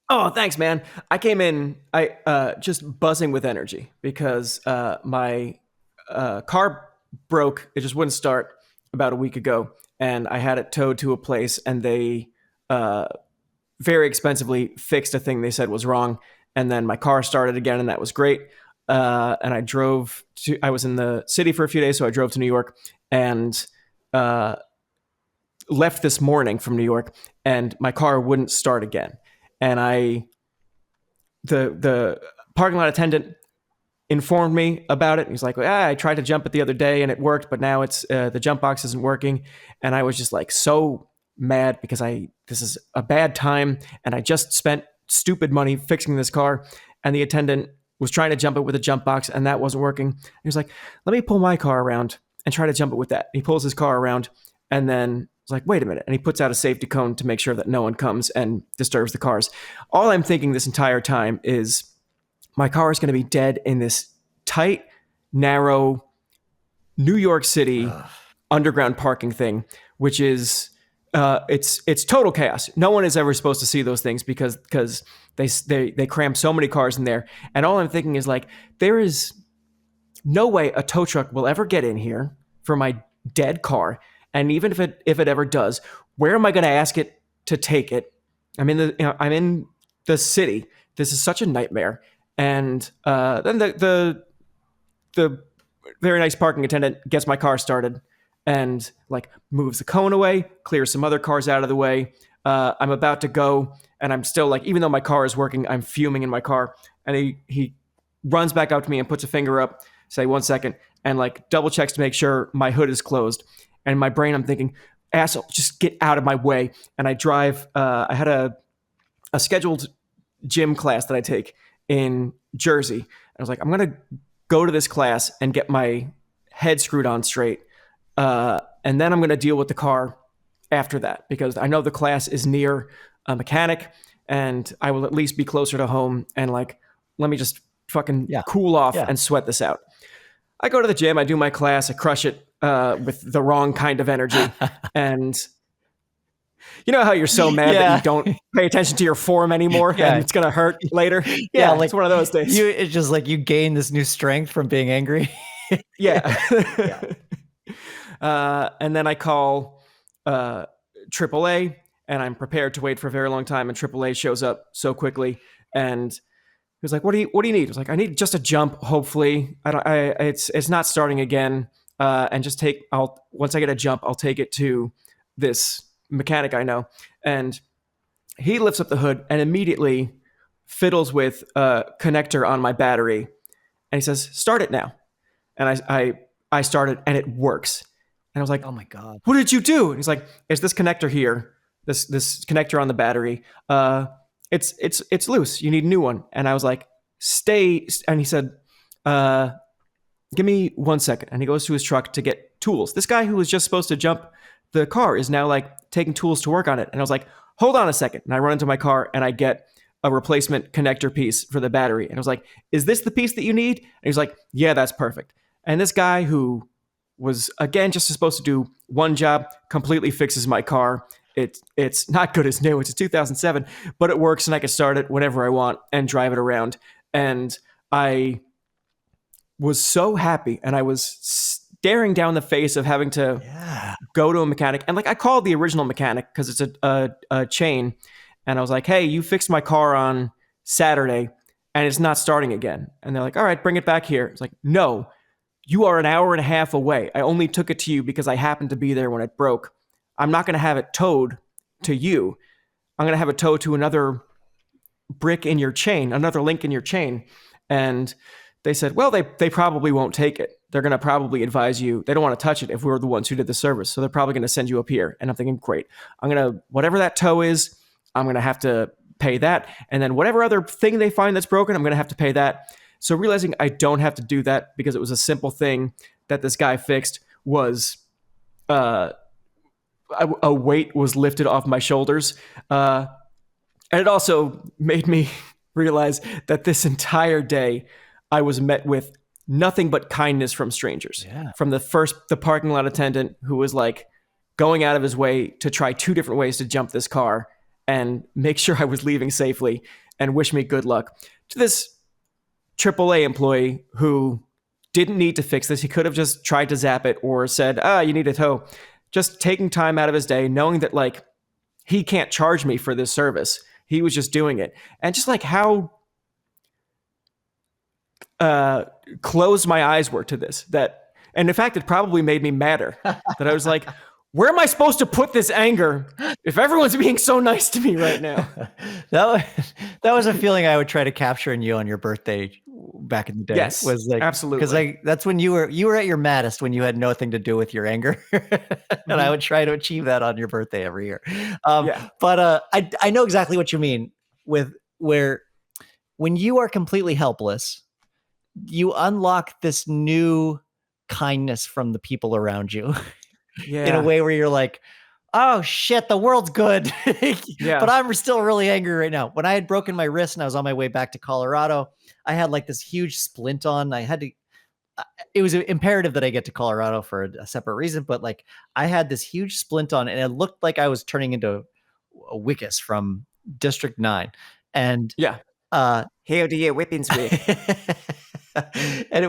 Speaker 2: Oh, thanks, man. I came in just buzzing with energy because my car broke. It just wouldn't start about a week ago. And I had it towed to a place, and they very expensively fixed a thing they said was wrong. And then my car started again, and that was great. And I was in the city for a few days, so I drove to New York and left this morning from New York, and my car wouldn't start again. And the parking lot attendant informed me about it. He's like, I tried to jump it the other day and it worked, but now it's the jump box isn't working. And I was just like so mad because this is a bad time, and I just spent stupid money fixing this car, and the attendant was trying to jump it with a jump box, and that wasn't working. He was like, let me pull my car around and try to jump it with that. And he pulls his car around, and then it's like, wait a minute. And he puts out a safety cone to make sure that no one comes and disturbs the cars. All I'm thinking this entire time is my car is going to be dead in this tight, narrow New York City underground parking thing, which is it's total chaos. No one is ever supposed to see those things because they cram so many cars in there. And all I'm thinking is like, there is no way a tow truck will ever get in here for my dead car. And even if it ever does, where am I going to ask it to take it? I'm in the city. This is such a nightmare. And then the very nice parking attendant gets my car started and like moves the cone away, clears some other cars out of the way. I'm about to go, and I'm still like, even though my car is working, I'm fuming in my car. And he runs back up to me and puts a finger up, say 1 second, and like double checks to make sure my hood is closed. And in my brain, I'm thinking, asshole, just get out of my way. And I drive. I had a scheduled gym class that I take in Jersey. I was like, I'm gonna go to this class and get my head screwed on straight. And then I'm going to deal with the car after that, because I know the class is near a mechanic and I will at least be closer to home, and like, let me just fucking cool off and sweat this out. I go to the gym, I do my class, I crush it with the wrong kind of energy. And you know how you're so mad that you don't pay attention to your form anymore and it's going to hurt later? Yeah, like it's one of those days.
Speaker 3: It's just like you gain this new strength from being angry.
Speaker 2: And then I call AAA, and I'm prepared to wait for a very long time. And AAA shows up so quickly, and he was like, "What do you need?" I was like, "I need just a jump. Hopefully, it's not starting again. And just once I get a jump, I'll take it to this mechanic I know." And he lifts up the hood and immediately fiddles with a connector on my battery, and he says, "Start it now." And I started, and it works. And I was like,
Speaker 3: "Oh my God,
Speaker 2: what did you do?" And he's like, "It's this connector here, this connector on the battery. It's loose. You need a new one." And I was like, "Stay." And he said, "Give me 1 second." And he goes to his truck to get tools. This guy who was just supposed to jump the car is now like taking tools to work on it. And I was like, "Hold on a second." And I run into my car and I get a replacement connector piece for the battery. And I was like, is this the piece that you need? And he's like, yeah, that's perfect. And this guy who was, again, just supposed to do one job, completely fixes my car. It's not good as new. It's a 2007, but it works, and I can start it whenever I want and drive it around. And I was so happy, and I was staring down the face of having to go to a mechanic. And like, I called the original mechanic because it's a chain, and I was like, hey, you fixed my car on Saturday and it's not starting again. And they're like, all right, bring it back here. It's like, no, you are an hour and a half away. I only took it to you because I happened to be there when it broke. I'm not going to have it towed to you. I'm going to have it towed to another brick in your chain, another link in your chain. And they said, well, they probably won't take it. They're going to probably advise you. They don't want to touch it if we were the ones who did the service. So they're probably going to send you up here. And I'm thinking, great. Whatever that tow is, I'm going to have to pay that. And then whatever other thing they find that's broken, I'm going to have to pay that. So realizing I don't have to do that because it was a simple thing that this guy fixed was a weight was lifted off my shoulders. And it also made me realize that this entire day I was met with nothing but kindness from strangers. Yeah. From the parking lot attendant who was like going out of his way to try 2 different ways to jump this car and make sure I was leaving safely and wish me good luck, to this AAA employee who didn't need to fix this. He could have just tried to zap it or said, you need a tow. Just taking time out of his day, knowing that like he can't charge me for this service. He was just doing it. And just like how closed my eyes were to this, and in fact, it probably made me madder that I was like, where am I supposed to put this anger if everyone's being so nice to me right now?
Speaker 3: That was a feeling I would try to capture in you on your birthday back in the day.
Speaker 2: Yes,
Speaker 3: was like,
Speaker 2: absolutely.
Speaker 3: Because that's when you were at your maddest, when you had nothing to do with your anger. And I would try to achieve that on your birthday every year. But I know exactly what you mean with where when you are completely helpless, you unlock this new kindness from the people around you. Yeah. In a way where you're like, oh shit, the world's good. But I'm still really angry right now. When I had broken my wrist and I was on my way back to Colorado, I had like this huge splint on. It was imperative that I get to Colorado for a separate reason, but like I had this huge splint on and it looked like I was turning into a Wickus from District 9. And
Speaker 2: how do you whippings with?
Speaker 3: And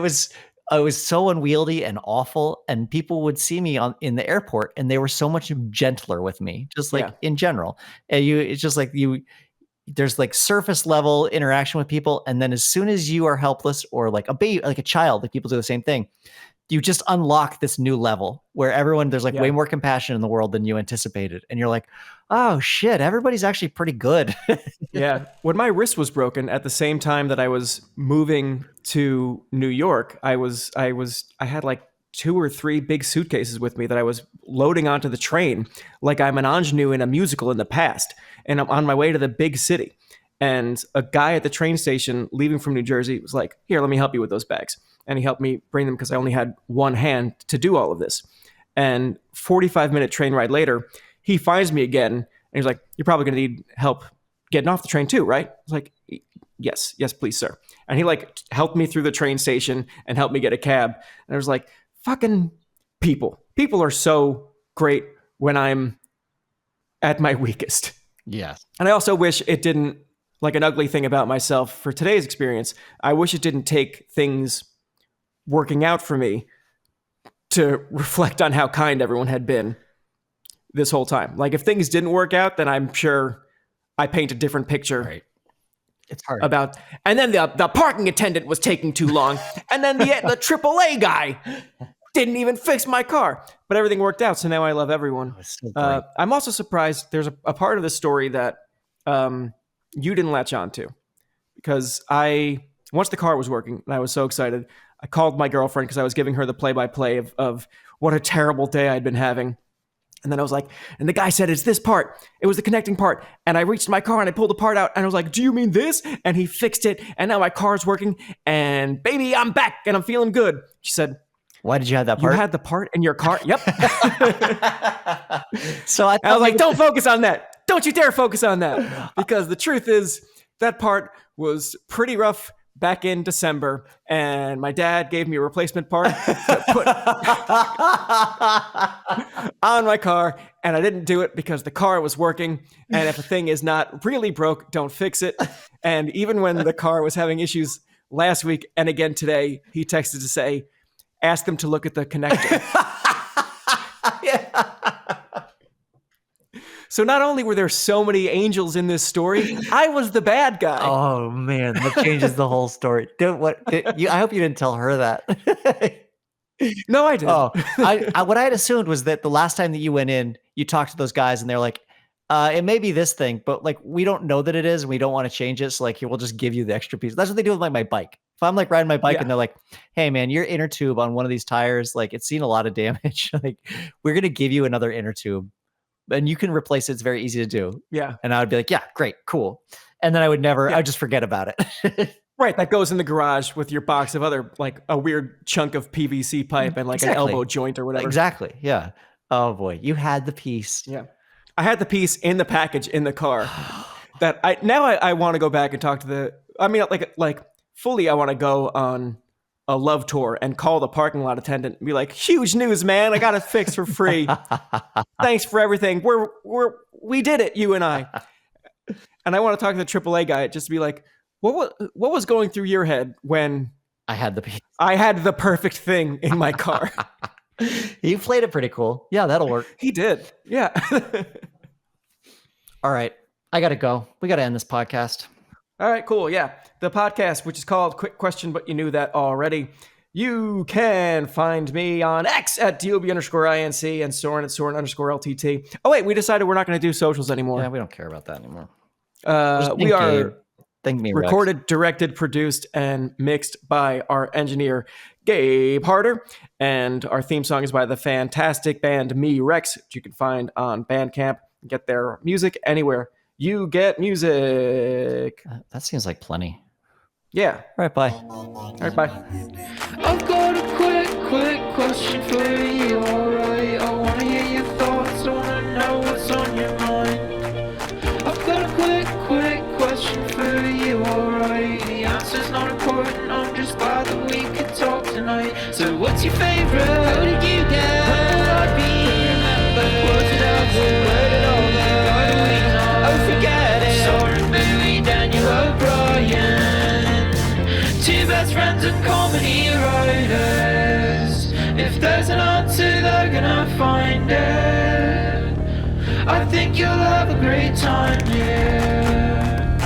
Speaker 3: I was so unwieldy and awful, and people would see me in the airport and they were so much gentler with me, just like in general. And it's just like there's like surface level interaction with people. And then as soon as you are helpless or like a baby, like a child, like people do the same thing, you just unlock this new level where there's like way more compassion in the world than you anticipated. And you're like, oh shit, everybody's actually pretty good.
Speaker 2: Yeah. When my wrist was broken at the same time that I was moving to New York, I had like 2 or 3 big suitcases with me that I was loading onto the train like I'm an ingenue in a musical in the past. And I'm on my way to the big city. And a guy at the train station leaving from New Jersey was like, here, let me help you with those bags. And he helped me bring them because I only had one hand to do all of this. And 45-minute train ride later, he finds me again. And he's like, you're probably going to need help getting off the train too, right? I was like, yes, please, sir. And he like helped me through the train station and helped me get a cab. And I was like, fucking people. People are so great when I'm at my weakest.
Speaker 3: Yes.
Speaker 2: And I also wish it didn't, like an ugly thing about myself for today's experience, I wish it didn't take things working out for me to reflect on how kind everyone had been this whole time. Like if things didn't work out, then I'm sure I paint a different picture.
Speaker 3: Right. It's hard.
Speaker 2: And then the parking attendant was taking too long. And then the AAA guy didn't even fix my car. But everything worked out. So now I love everyone. So I'm also surprised there's a part of the story that you didn't latch on to. Because once the car was working and I was so excited, I called my girlfriend because I was giving her the play-by-play of what a terrible day I'd been having. And then I was like, and the guy said, it's this part. It was the connecting part. And I reached my car and I pulled the part out and I was like, do you mean this? And he fixed it. And now my car's working. And baby, I'm back and I'm feeling good. She said,
Speaker 3: why did you have that part?
Speaker 2: You had the part in your car? Yep.
Speaker 3: So I
Speaker 2: was like, don't focus on that. Don't you dare focus on that. Because the truth is, that part was pretty rough back in December, and my dad gave me a replacement part to put on my car, and I didn't do it because the car was working, and if a thing is not really broke, don't fix it. And even when the car was having issues last week and again today, he texted to say, ask them to look at the connector.
Speaker 3: Yeah.
Speaker 2: So not only were there so many angels in this story, I was the bad guy.
Speaker 3: Oh man, that changes the whole story. I hope you didn't tell her that.
Speaker 2: No, I didn't.
Speaker 3: Oh, what I had assumed was that the last time that you went in, you talked to those guys and they're like, it may be this thing, but like, we don't know that it is and we don't want to change it. So like, we'll just give you the extra piece. That's what they do with like my bike. If I'm like riding my bike and they're like, hey man, your inner tube on one of these tires, like it's seen a lot of damage. Like we're going to give you another inner tube and you can replace it. It's very easy to do.
Speaker 2: Yeah.
Speaker 3: And I would be like, yeah, great, cool. And then I would just forget about it.
Speaker 2: Right. That goes in the garage with your box of other, like a weird chunk of PVC pipe and like an elbow joint or whatever.
Speaker 3: Exactly. Yeah. Oh boy. You had the piece.
Speaker 2: Yeah. I had the piece in the package in the car that I want to go back and talk to fully I want to go on a love tour and call the parking lot attendant and be like, huge news, man. I got it fixed for free. Thanks for everything. We did it, you and I. And I want to talk to the AAA guy just to be like, what was going through your head when
Speaker 3: I had the piece?
Speaker 2: I had the perfect thing in my car.
Speaker 3: You played it pretty cool. Yeah, that'll work.
Speaker 2: He did. Yeah.
Speaker 3: All right. I got to go. We got to end this podcast.
Speaker 2: All right, cool. Yeah. The podcast, which is called Quick Question, but you knew that already. You can find me on X at DOB_INC and Soren at Soren_LTT. Oh, wait, we decided we're not going to do socials anymore.
Speaker 3: Yeah, we don't care about that anymore.
Speaker 2: We are
Speaker 3: Thank me,
Speaker 2: recorded,
Speaker 3: Rex.
Speaker 2: directed, produced, and mixed by our engineer, Gabe Harder. And our theme song is by the fantastic band Me Rex, which you can find on Bandcamp. Get their music anywhere you get music.
Speaker 3: That seems like plenty.
Speaker 2: Yeah.
Speaker 3: All right, bye.
Speaker 2: All right, bye.
Speaker 1: I've got a quick question for you, alright? I wanna hear your thoughts, I wanna know what's on your mind. I've got a quick question for you, alright? The answer's not important, I'm just glad that we could talk tonight. So what's your favorite? How did you get? When will I be remembered? Was it ever? Where did all the other weeks on? Oh, forget it. Soren, Bowie, Daniel O'Brien, two best friends and comedy writers. If there's an answer, they're gonna find it. I think you'll have a great time here.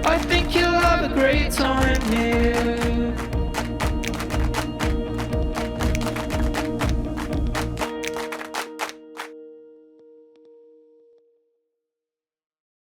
Speaker 1: I think you'll have a great time here.